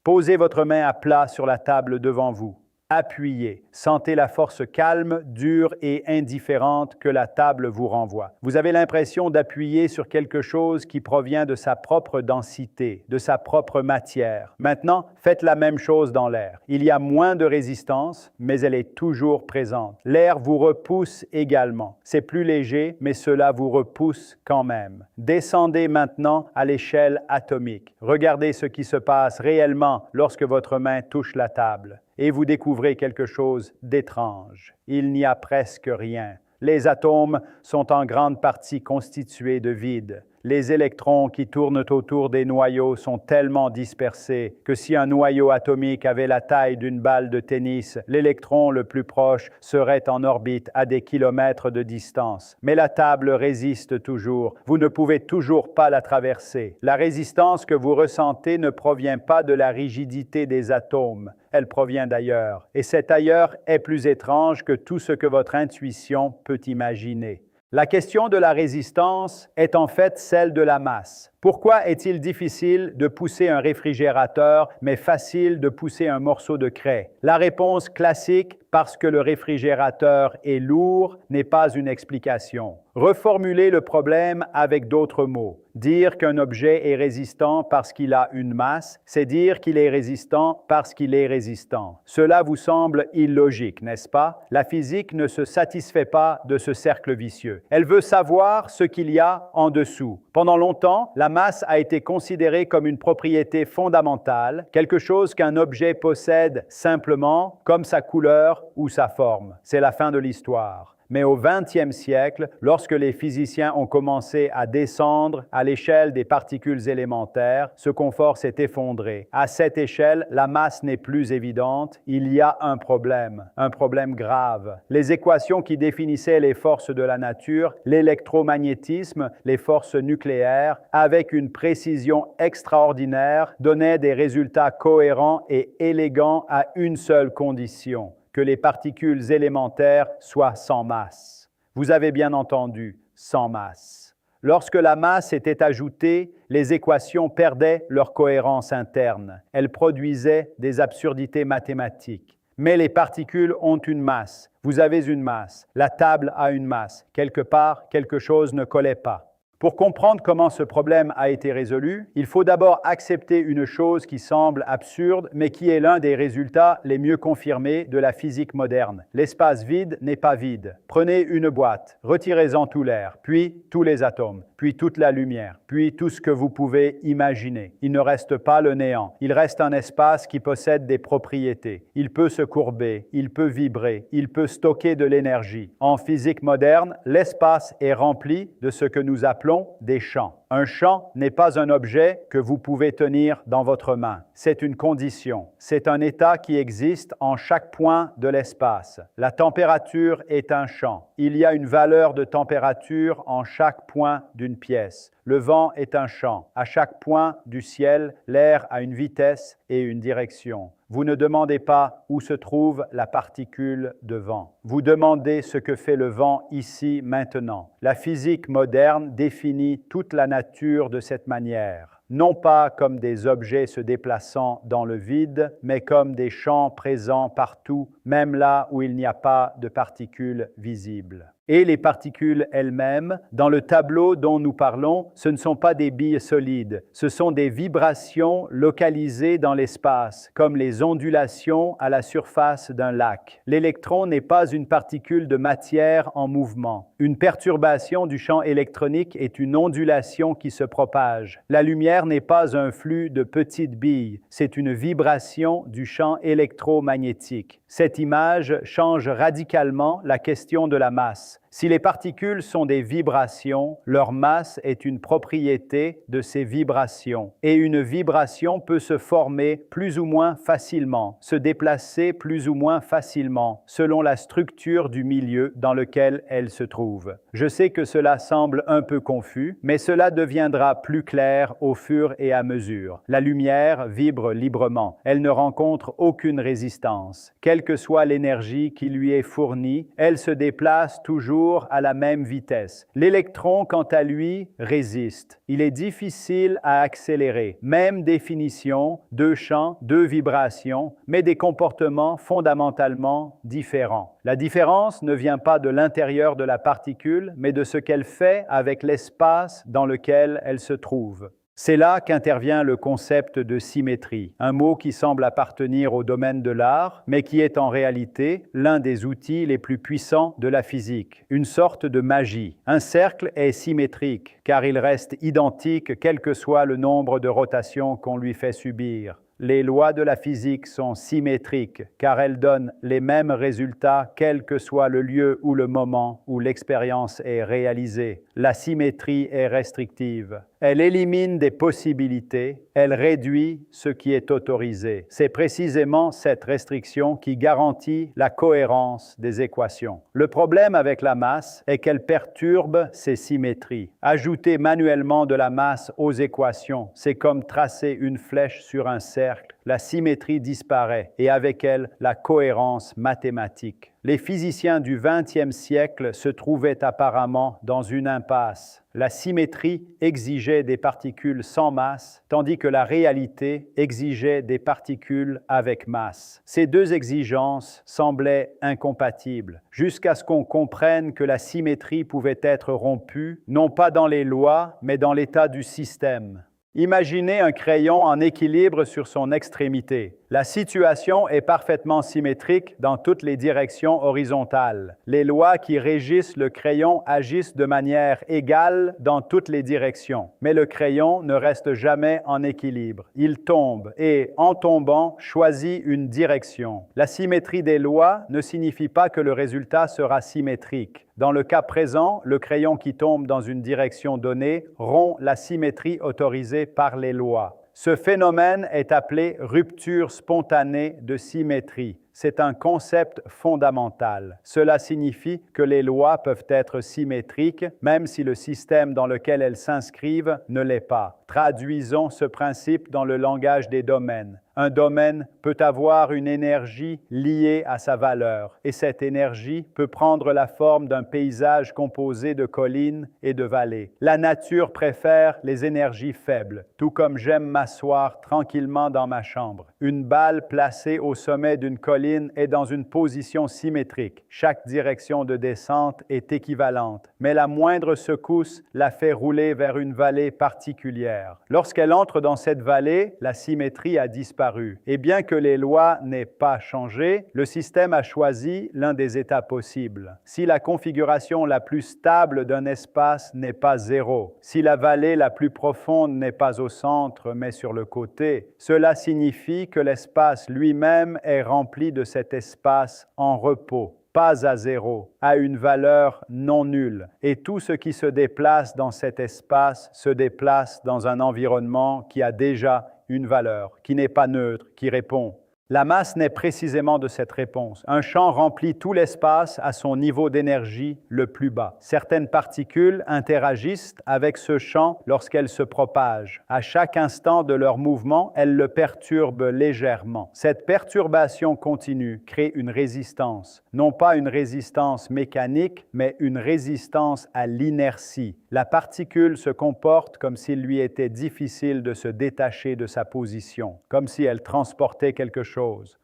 Posez votre main à plat sur la table devant vous. Appuyez. Sentez la force calme, dure et indifférente que la table vous renvoie. Vous avez l'impression d'appuyer sur quelque chose qui provient de sa propre densité, de sa propre matière. Maintenant, faites la même chose dans l'air. Il y a moins de résistance, mais elle est toujours présente. L'air vous repousse également. C'est plus léger, mais cela vous repousse quand même. Descendez maintenant à l'échelle atomique. Regardez ce qui se passe réellement lorsque votre main touche la table. Et vous découvrez quelque chose d'étrange. Il n'y a presque rien. Les atomes sont en grande partie constitués de vide. Les électrons qui tournent autour des noyaux sont tellement dispersés que si un noyau atomique avait la taille d'une balle de tennis, l'électron le plus proche serait en orbite à des kilomètres de distance. Mais la table résiste toujours. Vous ne pouvez toujours pas la traverser. La résistance que vous ressentez ne provient pas de la rigidité des atomes. Elle provient d'ailleurs. Et cet ailleurs est plus étrange que tout ce que votre intuition peut imaginer. La question de la résistance est en fait celle de la masse. Pourquoi est-il difficile de pousser un réfrigérateur, mais facile de pousser un morceau de craie? La réponse classique, parce que le réfrigérateur est lourd, n'est pas une explication. Reformulez le problème avec d'autres mots. Dire qu'un objet est résistant parce qu'il a une masse, c'est dire qu'il est résistant parce qu'il est résistant. Cela vous semble illogique, n'est-ce pas? La physique ne se satisfait pas de ce cercle vicieux. Elle veut savoir ce qu'il y a en dessous. Pendant longtemps, la masse a été considérée comme une propriété fondamentale, quelque chose qu'un objet possède simplement, comme sa couleur ou sa forme. C'est la fin de l'histoire. Mais au XXe siècle, lorsque les physiciens ont commencé à descendre à l'échelle des particules élémentaires, ce confort s'est effondré. À cette échelle, la masse n'est plus évidente. Il y a un problème grave. Les équations qui définissaient les forces de la nature, l'électromagnétisme, les forces nucléaires, avec une précision extraordinaire, donnaient des résultats cohérents et élégants à une seule condition: que les particules élémentaires soient sans masse. Vous avez bien entendu, sans masse. Lorsque la masse était ajoutée, les équations perdaient leur cohérence interne. Elles produisaient des absurdités mathématiques. Mais les particules ont une masse. Vous avez une masse. La table a une masse. Quelque part, quelque chose ne collait pas. Pour comprendre comment ce problème a été résolu, il faut d'abord accepter une chose qui semble absurde, mais qui est l'un des résultats les mieux confirmés de la physique moderne. L'espace vide n'est pas vide. Prenez une boîte, retirez-en tout l'air, puis tous les atomes, puis toute la lumière, puis tout ce que vous pouvez imaginer. Il ne reste pas le néant. Il reste un espace qui possède des propriétés. Il peut se courber, il peut vibrer, il peut stocker de l'énergie. En physique moderne, l'espace est rempli de ce que nous appelons des champs. Un champ n'est pas un objet que vous pouvez tenir dans votre main. C'est une condition. C'est un état qui existe en chaque point de l'espace. La température est un champ. Il y a une valeur de température en chaque point d'une pièce. Le vent est un champ. À chaque point du ciel, l'air a une vitesse et une direction. Vous ne demandez pas où se trouve la particule de vent. Vous demandez ce que fait le vent ici, maintenant. La physique moderne définit toute la nature de cette manière. Non pas comme des objets se déplaçant dans le vide, mais comme des champs présents partout, même là où il n'y a pas de particules visibles. Et les particules elles-mêmes, dans le tableau dont nous parlons, ce ne sont pas des billes solides, ce sont des vibrations localisées dans l'espace, comme les ondulations à la surface d'un lac. L'électron n'est pas une particule de matière en mouvement. Une perturbation du champ électronique est une ondulation qui se propage. La lumière n'est pas un flux de petites billes, c'est une vibration du champ électromagnétique. Cette image change radicalement la question de la masse. Si les particules sont des vibrations, leur masse est une propriété de ces vibrations. Et une vibration peut se former plus ou moins facilement, se déplacer plus ou moins facilement, selon la structure du milieu dans lequel elle se trouve. Je sais que cela semble un peu confus, mais cela deviendra plus clair au fur et à mesure. La lumière vibre librement. Elle ne rencontre aucune résistance. Quelle que soit l'énergie qui lui est fournie, elle se déplace toujours toujours à la même vitesse. L'électron, quant à lui, résiste. Il est difficile à accélérer. Même définition, deux champs, deux vibrations, mais des comportements fondamentalement différents. La différence ne vient pas de l'intérieur de la particule, mais de ce qu'elle fait avec l'espace dans lequel elle se trouve. C'est là qu'intervient le concept de symétrie, un mot qui semble appartenir au domaine de l'art, mais qui est en réalité l'un des outils les plus puissants de la physique, une sorte de magie. Un cercle est symétrique, car il reste identique quel que soit le nombre de rotations qu'on lui fait subir. Les lois de la physique sont symétriques, car elles donnent les mêmes résultats quel que soit le lieu ou le moment où l'expérience est réalisée. La symétrie est restrictive. Elle élimine des possibilités, elle réduit ce qui est autorisé. C'est précisément cette restriction qui garantit la cohérence des équations. Le problème avec la masse est qu'elle perturbe ces symétries. Ajouter manuellement de la masse aux équations, c'est comme tracer une flèche sur un cercle. La symétrie disparaît et avec elle la cohérence mathématique. Les physiciens du XXe siècle se trouvaient apparemment dans une impasse. La symétrie exigeait des particules sans masse, tandis que la réalité exigeait des particules avec masse. Ces deux exigences semblaient incompatibles, jusqu'à ce qu'on comprenne que la symétrie pouvait être rompue, non pas dans les lois, mais dans l'état du système. Imaginez un crayon en équilibre sur son extrémité. La situation est parfaitement symétrique dans toutes les directions horizontales. Les lois qui régissent le crayon agissent de manière égale dans toutes les directions. Mais le crayon ne reste jamais en équilibre. Il tombe et, en tombant, choisit une direction. La symétrie des lois ne signifie pas que le résultat sera symétrique. Dans le cas présent, le crayon qui tombe dans une direction donnée rompt la symétrie autorisée par les lois. Ce phénomène est appelé rupture spontanée de symétrie. C'est un concept fondamental. Cela signifie que les lois peuvent être symétriques, même si le système dans lequel elles s'inscrivent ne l'est pas. Traduisons ce principe dans le langage des domaines. Un domaine peut avoir une énergie liée à sa valeur, et cette énergie peut prendre la forme d'un paysage composé de collines et de vallées. La nature préfère les énergies faibles, tout comme j'aime m'asseoir tranquillement dans ma chambre. Une balle placée au sommet d'une colline est dans une position symétrique. Chaque direction de descente est équivalente, mais la moindre secousse la fait rouler vers une vallée particulière. Lorsqu'elle entre dans cette vallée, la symétrie a disparu. Et bien que les lois n'aient pas changé, le système a choisi l'un des états possibles. Si la configuration la plus stable d'un espace n'est pas zéro, si la vallée la plus profonde n'est pas au centre mais sur le côté, cela signifie que l'espace lui-même est rempli de cet espace en repos. Pas à zéro, à une valeur non nulle. Et tout ce qui se déplace dans cet espace se déplace dans un environnement qui a déjà une valeur, qui n'est pas neutre, qui répond. La masse naît précisément de cette réponse. Un champ remplit tout l'espace à son niveau d'énergie le plus bas. Certaines particules interagissent avec ce champ lorsqu'elles se propagent. À chaque instant de leur mouvement, elles le perturbent légèrement. Cette perturbation continue crée une résistance. Non pas une résistance mécanique, mais une résistance à l'inertie. La particule se comporte comme s'il lui était difficile de se détacher de sa position, comme si elle transportait quelque chose.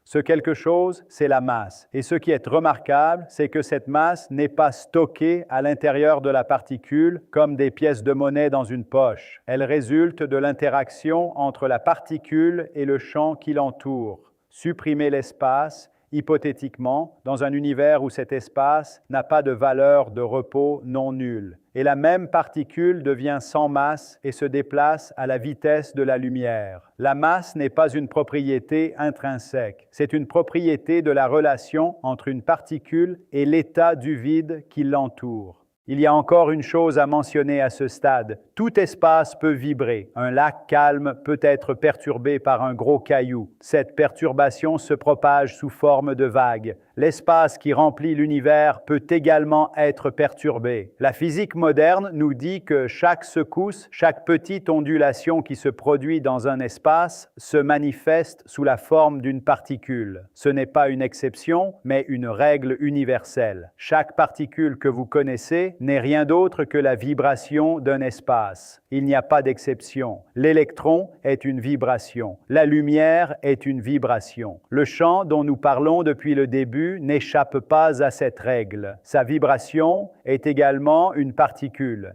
Ce quelque chose, c'est la masse. Et ce qui est remarquable, c'est que cette masse n'est pas stockée à l'intérieur de la particule comme des pièces de monnaie dans une poche. Elle résulte de l'interaction entre la particule et le champ qui l'entoure. Supprimer l'espace, hypothétiquement, dans un univers où cet espace n'a pas de valeur de repos non nulle. Et la même particule devient sans masse et se déplace à la vitesse de la lumière. La masse n'est pas une propriété intrinsèque, c'est une propriété de la relation entre une particule et l'état du vide qui l'entoure. Il y a encore une chose à mentionner à ce stade. Tout espace peut vibrer. Un lac calme peut être perturbé par un gros caillou. Cette perturbation se propage sous forme de vagues. l'espace qui remplit l'univers peut également être perturbé. La physique moderne nous dit que chaque secousse, chaque petite ondulation qui se produit dans un espace se manifeste sous la forme d'une particule. Ce n'est pas une exception, mais une règle universelle. Chaque particule que vous connaissez n'est rien d'autre que la vibration d'un espace. Il n'y a pas d'exception. L'électron est une vibration. La lumière est une vibration. Le champ dont nous parlons depuis le début n'échappe pas à cette règle. Sa vibration est également une particule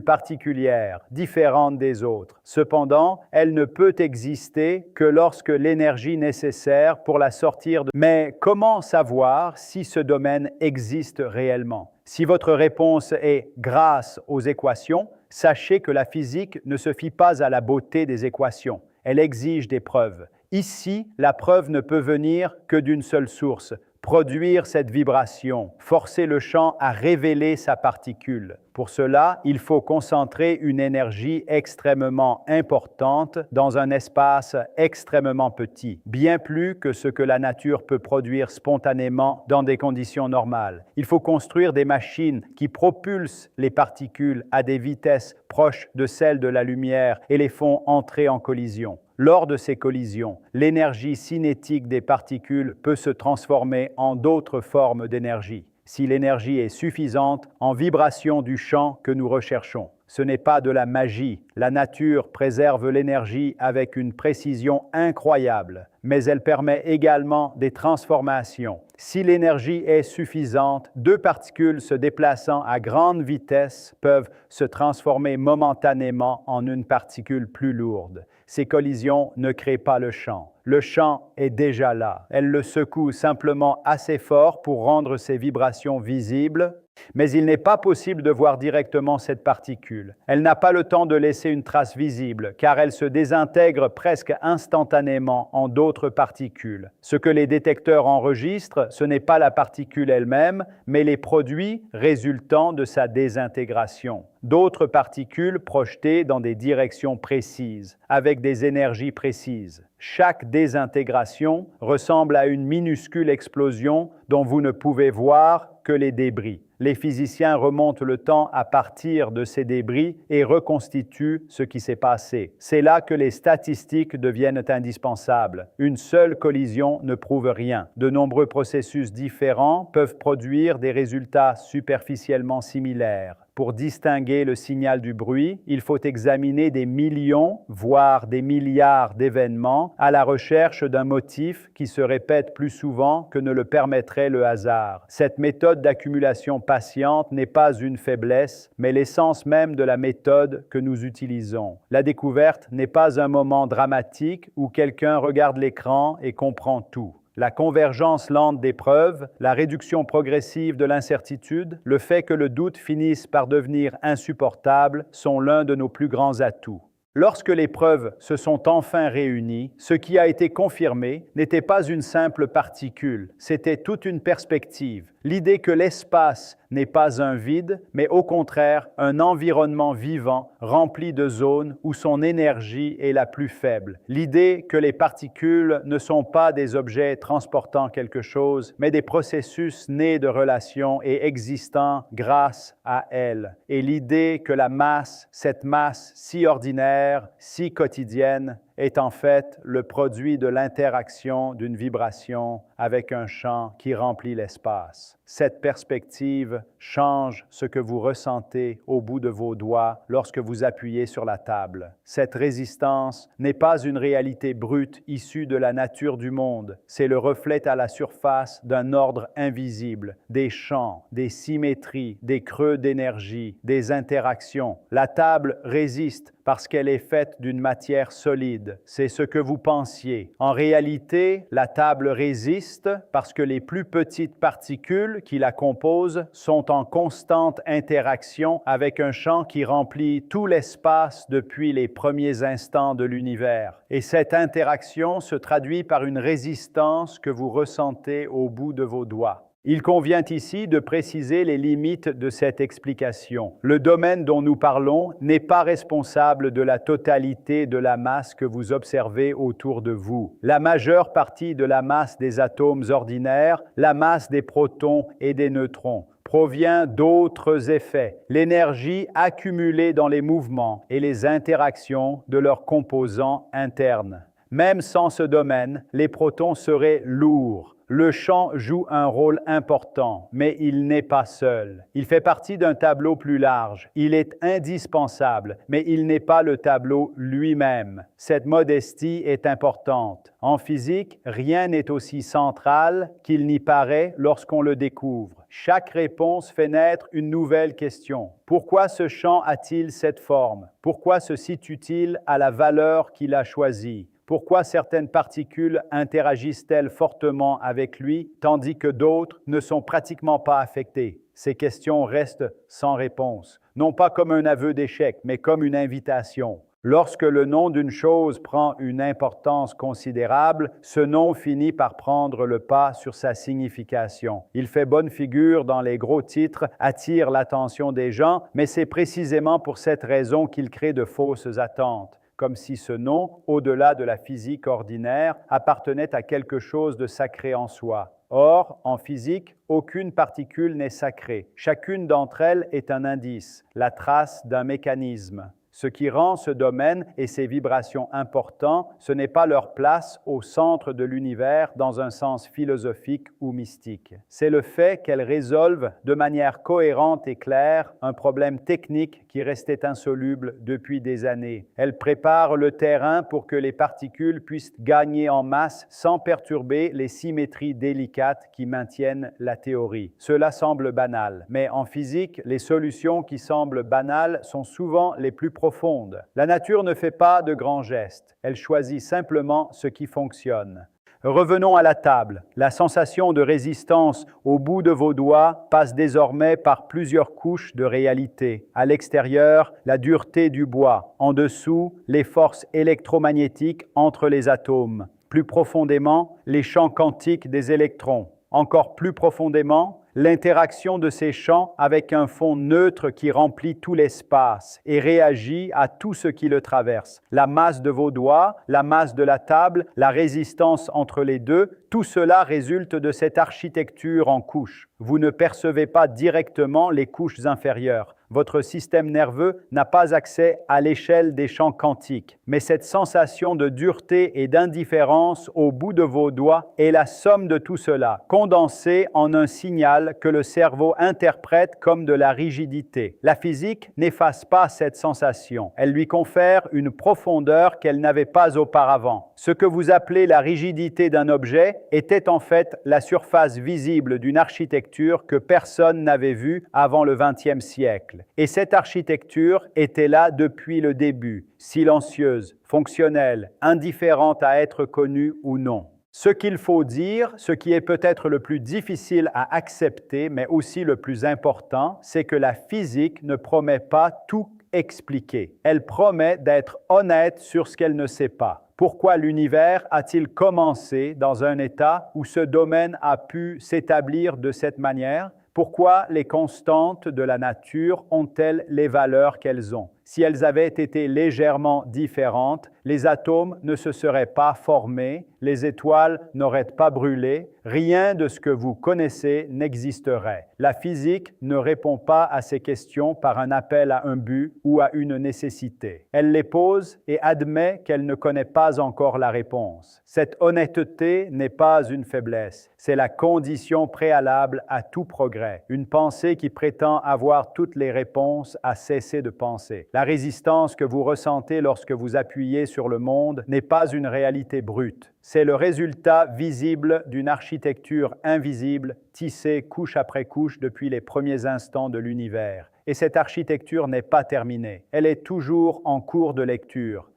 particulière, différente des autres. Cependant, elle ne peut exister que lorsque l'énergie nécessaire pour la sortir de... Mais comment savoir si ce domaine existe réellement? Si votre réponse est grâce aux équations, sachez que la physique ne se fie pas à la beauté des équations. Elle exige des preuves. Ici, la preuve ne peut venir que d'une seule source: produire cette vibration, forcer le champ à révéler sa particule. Pour cela, il faut concentrer une énergie extrêmement importante dans un espace extrêmement petit, bien plus que ce que la nature peut produire spontanément dans des conditions normales. Il faut construire des machines qui propulsent les particules à des vitesses proches de celles de la lumière et les font entrer en collision. Lors de ces collisions, l'énergie cinétique des particules peut se transformer en d'autres formes d'énergie, si l'énergie est suffisante, en vibration du champ que nous recherchons. Ce n'est pas de la magie. La nature préserve l'énergie avec une précision incroyable, mais elle permet également des transformations. Si l'énergie est suffisante, deux particules se déplaçant à grande vitesse peuvent se transformer momentanément en une particule plus lourde. Ces collisions ne créent pas le champ. Le champ est déjà là. Elle le secoue simplement assez fort pour rendre ses vibrations visibles, mais il n'est pas possible de voir directement cette particule. Elle n'a pas le temps de laisser une trace visible, car elle se désintègre presque instantanément en d'autres particules. Ce que les détecteurs enregistrent, ce n'est pas la particule elle-même, mais les produits résultant de sa désintégration. D'autres particules projetées dans des directions précises, avec des énergies précises. Chaque désintégration ressemble à une minuscule explosion dont vous ne pouvez voir que les débris. Les physiciens remontent le temps à partir de ces débris et reconstituent ce qui s'est passé. C'est là que les statistiques deviennent indispensables. Une seule collision ne prouve rien. De nombreux processus différents peuvent produire des résultats superficiellement similaires. Pour distinguer le signal du bruit, il faut examiner des millions, voire des milliards d'événements à la recherche d'un motif qui se répète plus souvent que ne le permettrait le hasard. Cette méthode d'accumulation patiente n'est pas une faiblesse, mais l'essence même de la méthode que nous utilisons. La découverte n'est pas un moment dramatique où quelqu'un regarde l'écran et comprend tout. La convergence lente des preuves, la réduction progressive de l'incertitude, le fait que le doute finisse par devenir insupportable sont l'un de nos plus grands atouts. Lorsque les preuves se sont enfin réunies, ce qui a été confirmé n'était pas une simple particule, c'était toute une perspective. L'idée que l'espace n'est pas un vide, mais au contraire un environnement vivant rempli de zones où son énergie est la plus faible. L'idée que les particules ne sont pas des objets transportant quelque chose, mais des processus nés de relations et existant grâce à elles. Et l'idée que la masse, cette masse si ordinaire, si quotidienne, est en fait le produit de l'interaction d'une vibration avec un champ qui remplit l'espace. Cette perspective change ce que vous ressentez au bout de vos doigts lorsque vous appuyez sur la table. Cette résistance n'est pas une réalité brute issue de la nature du monde. C'est le reflet à la surface d'un ordre invisible, des champs, des symétries, des creux d'énergie, des interactions. La table résiste parce qu'elle est faite d'une matière solide. C'est ce que vous pensiez. En réalité, la table résiste parce que les plus petites particules qui la composent sont en constante interaction avec un champ qui remplit tout l'espace depuis les premiers instants de l'univers. Et cette interaction se traduit par une résistance que vous ressentez au bout de vos doigts. Il convient ici de préciser les limites de cette explication. Le domaine dont nous parlons n'est pas responsable de la totalité de la masse que vous observez autour de vous. La majeure partie de la masse des atomes ordinaires, la masse des protons et des neutrons, provient d'autres effets, l'énergie accumulée dans les mouvements et les interactions de leurs composants internes. Même sans ce domaine, les protons seraient lourds. Le champ joue un rôle important, mais il n'est pas seul. Il fait partie d'un tableau plus large. Il est indispensable, mais il n'est pas le tableau lui-même. Cette modestie est importante. En physique, rien n'est aussi central qu'il n'y paraît lorsqu'on le découvre. Chaque réponse fait naître une nouvelle question. Pourquoi ce champ a-t-il cette forme? Pourquoi se situe-t-il à la valeur qu'il a choisie? Pourquoi certaines particules interagissent-elles fortement avec lui, tandis que d'autres ne sont pratiquement pas affectées? Ces questions restent sans réponse, non pas comme un aveu d'échec, mais comme une invitation. Lorsque le nom d'une chose prend une importance considérable, ce nom finit par prendre le pas sur sa signification. Il fait bonne figure dans les gros titres, attire l'attention des gens, mais c'est précisément pour cette raison qu'il crée de fausses attentes, comme si ce nom, au-delà de la physique ordinaire, appartenait à quelque chose de sacré en soi. Or, en physique, aucune particule n'est sacrée. Chacune d'entre elles est un indice, la trace d'un mécanisme. Ce qui rend ce domaine et ses vibrations importants, ce n'est pas leur place au centre de l'univers dans un sens philosophique ou mystique. C'est le fait qu'elles résolvent de manière cohérente et claire un problème technique qui restait insoluble depuis des années. Elles préparent le terrain pour que les particules puissent gagner en masse sans perturber les symétries délicates qui maintiennent la théorie. Cela semble banal, mais en physique, les solutions qui semblent banales sont souvent les plus profonde. La nature ne fait pas de grands gestes, elle choisit simplement ce qui fonctionne. Revenons à la table. La sensation de résistance au bout de vos doigts passe désormais par plusieurs couches de réalité. À l'extérieur, la dureté du bois. En dessous, les forces électromagnétiques entre les atomes. Plus profondément, les champs quantiques des électrons. Encore plus profondément, l'interaction de ces champs avec un fond neutre qui remplit tout l'espace et réagit à tout ce qui le traverse. La masse de vos doigts, la masse de la table, la résistance entre les deux, tout cela résulte de cette architecture en couches. Vous ne percevez pas directement les couches inférieures. Votre système nerveux n'a pas accès à l'échelle des champs quantiques. Mais cette sensation de dureté et d'indifférence au bout de vos doigts est la somme de tout cela, condensée en un signal que le cerveau interprète comme de la rigidité. La physique n'efface pas cette sensation. Elle lui confère une profondeur qu'elle n'avait pas auparavant. Ce que vous appelez la rigidité d'un objet était en fait la surface visible d'une architecture que personne n'avait vue avant le XXe siècle. Et cette architecture était là depuis le début, silencieuse, fonctionnelle, indifférente à être connue ou non. Ce qu'il faut dire, ce qui est peut-être le plus difficile à accepter, mais aussi le plus important, c'est que la physique ne promet pas tout expliquer. Elle promet d'être honnête sur ce qu'elle ne sait pas. Pourquoi l'univers a-t-il commencé dans un état où ce domaine a pu s'établir de cette manière? Pourquoi les constantes de la nature ont-elles les valeurs qu'elles ont? Si elles avaient été légèrement différentes, les atomes ne se seraient pas formés, les étoiles n'auraient pas brûlé, rien de ce que vous connaissez n'existerait. La physique ne répond pas à ces questions par un appel à un but ou à une nécessité. Elle les pose et admet qu'elle ne connaît pas encore la réponse. Cette honnêteté n'est pas une faiblesse, c'est la condition préalable à tout progrès. Une pensée qui prétend avoir toutes les réponses a cessé de penser. La résistance que vous ressentez lorsque vous appuyez sur le monde n'est pas une réalité brute. C'est le résultat visible d'une architecture invisible, tissée couche après couche depuis les premiers instants de l'univers. Et cette architecture n'est pas terminée. Elle est toujours en cours de lecture.